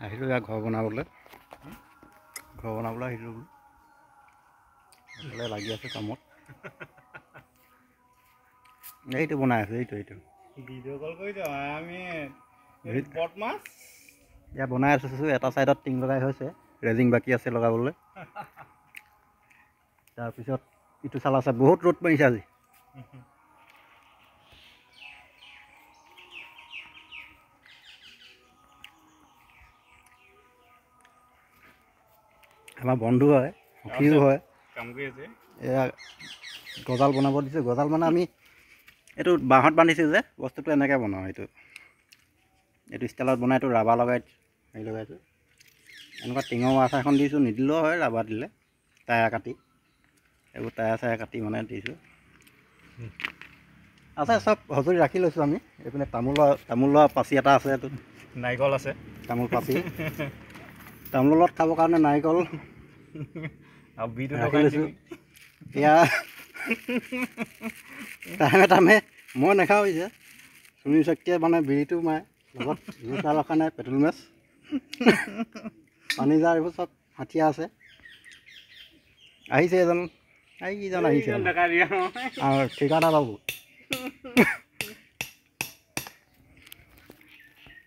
আহিলোঁ ইয়াৰ ঘৰ বনাবলৈ আহিলোঁ বোলো এইফালে লাগি আছে কামত এইটো বনাই আছে এইটো ভিডিঅ' কল কৰি দিওঁ আমি বদমাছ ইয়াত বনাই আছোঁ এটা চাইডত টিং লগাই হৈছে ৰেজিং বাকী আছে লগাবলৈ তাৰপিছত ইটো চাল আছে বহুত ৰ'দ পৰিছে আজি আমাৰ বন্ধু হয় সখীও হয় কাম কৰি আছে এয়া গজাল বনাব দিছোঁ গজাল মানে আমি এইটো বাঁহত বান্ধিছোঁ যে বস্তুটো এনেকৈ বনাওঁ এইটো ষ্টাইলত বনাই এইটো ৰাবাৰ লগাই হেৰি লগাইছোঁ এনেকুৱা টিঙৰ ৱাছ এখন দিছোঁ নিদিলেও হয় ৰাবাৰ দিলে টায়াৰ কাটি এইবোৰ টায়াৰ চায়াৰ কাটি মানে দিছোঁ আছে চব সঁজুলি ৰাখি লৈছোঁ আমি এইপিনে তামোলৰ পাচি এটা আছে এইটো নাৰিকল আছে তামোল পাচি তামোলৰ লগত খাবৰ কাৰণে নাৰিকল আৰু বিটো ৰাখি লৈছোঁ এয়া টাইমে মই নাখাওঁ যে সুনীল শক্তিয়ে মানে বিৰিটো মাৰে লগত জোতা ৰখা নাই পেট্ৰল মেচ পানী জাৰ এইবোৰ চব হাতীয়া আছে আহিছে এজন আহিছে আৰু ঠিকাদাৰ বাবু